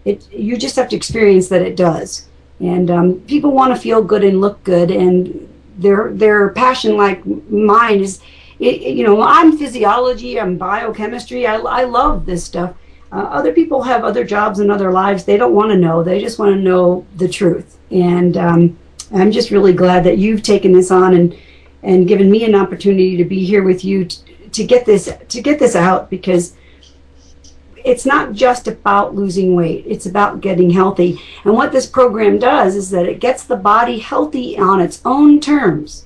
You just have to experience that it does. And people want to feel good and look good, and their passion, like mine, is, I'm physiology, I'm biochemistry. I love this stuff. Other people have other jobs and other lives. They don't want to know. They just want to know the truth. And I'm just really glad that you've taken this on and given me an opportunity to be here with you to get this out, because it's not just about losing weight. It's about getting healthy. And what this program does is that it gets the body healthy on its own terms.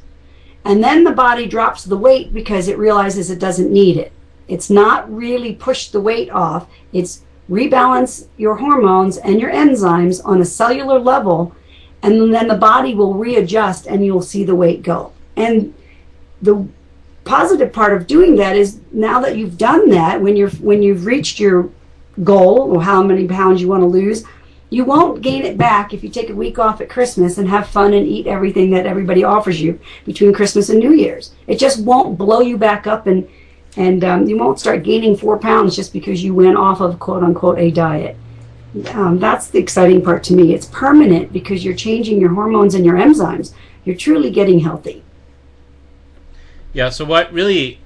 And then the body drops the weight because it realizes it doesn't need it. It's not really push the weight off. It's rebalance your hormones and your enzymes on a cellular level, and then the body will readjust and you'll see the weight go. And the positive part of doing that is, now that you've done that, when you've reached your goal, or how many pounds you want to lose, you won't gain it back if you take a week off at Christmas and have fun and eat everything that everybody offers you between Christmas and New Year's. It just won't blow you back up, and you won't start gaining 4 pounds just because you went off of quote unquote a diet. That's the exciting part to me. It's permanent because you're changing your hormones and your enzymes. You're truly getting healthy. Yeah, so what really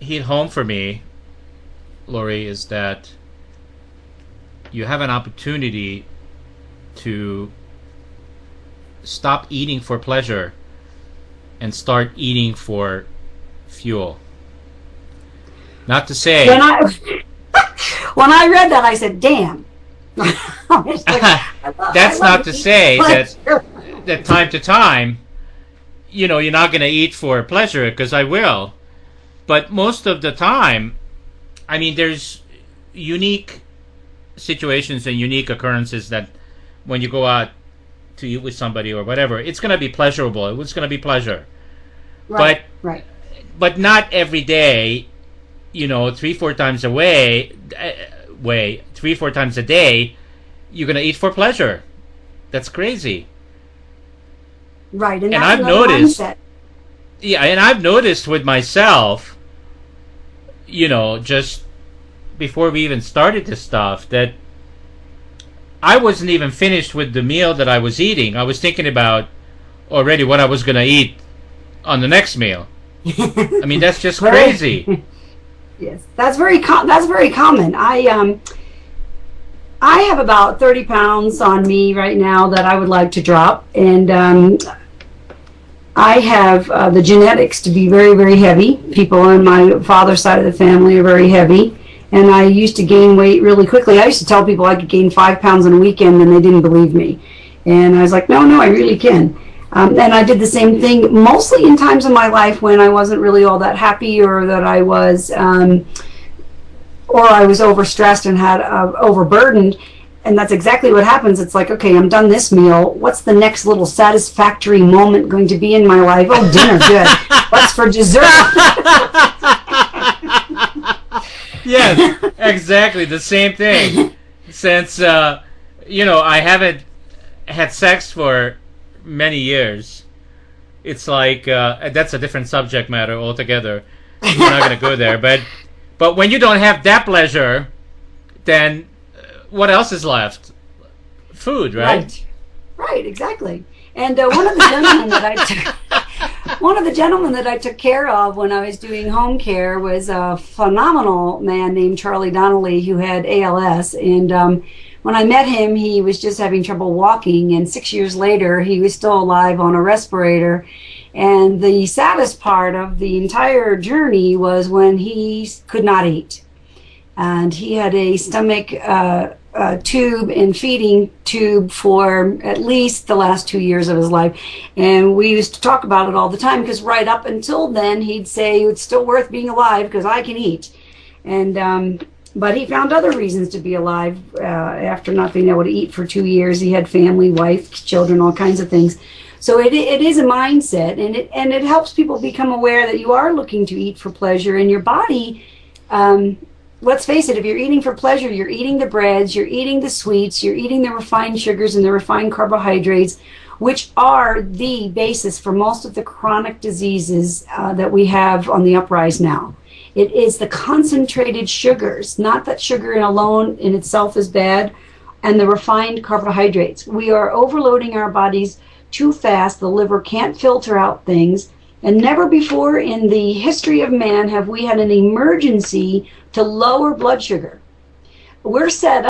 hit home for me, Lori, is that you have an opportunity to stop eating for pleasure and start eating for fuel. Not to say... When I read that, I said, damn. That's not to say that time to time, you're not going to eat for pleasure, because I will. But most of the time, I mean, there's unique situations and unique occurrences that when you go out to eat with somebody or whatever, it's going to be pleasurable. It's going to be pleasure. Right. But not every day, 3-4 times three, 4 times a day, you're going to eat for pleasure. That's crazy. Right, and I've noticed, and I've noticed with myself, just before we even started this stuff, that I wasn't even finished with the meal that I was eating. I was thinking about already what I was going to eat on the next meal. I mean, that's just crazy. Yes, that's very common. I have about 30 pounds on me right now that I would like to drop, and I have the genetics to be very, very heavy. People on my father's side of the family are very heavy, and I used to gain weight really quickly. I used to tell people I could gain 5 pounds in a weekend, and they didn't believe me. And I was like, no, I really can. And I did the same thing mostly in times of my life when I wasn't really all that happy, or that I was overstressed and had overburdened. And that's exactly what happens. It's like, okay, I'm done this meal. What's the next little satisfactory moment going to be in my life? Oh, dinner, good. What's for dessert? Yes, exactly. The same thing. Since, I haven't had sex for many years, it's like, that's a different subject matter altogether. We're not going to go there. But when you don't have that pleasure, then what else is left? Food, right? Right, exactly. And one of the gentlemen that I took care of when I was doing home care was a phenomenal man named Charlie Donnelly, who had ALS. And when I met him, he was just having trouble walking, and 6 years later, he was still alive on a respirator. And the saddest part of the entire journey was when he could not eat. And he had a stomach tube and feeding tube for at least the last 2 years of his life. And we used to talk about it all the time, because right up until then, he'd say it's still worth being alive because I can eat. And but he found other reasons to be alive after not being able to eat for 2 years. He had family, wife, children, all kinds of things. So it is a mindset, and it helps people become aware that you are looking to eat for pleasure, and your body, let's face it, if you're eating for pleasure, you're eating the breads, you're eating the sweets, you're eating the refined sugars and the refined carbohydrates, which are the basis for most of the chronic diseases that we have on the uprise now. It is the concentrated sugars, not that sugar alone in itself is bad, and the refined carbohydrates. We are overloading our bodies too fast. The liver can't filter out things. And never before in the history of man have we had an emergency to lower blood sugar. We're set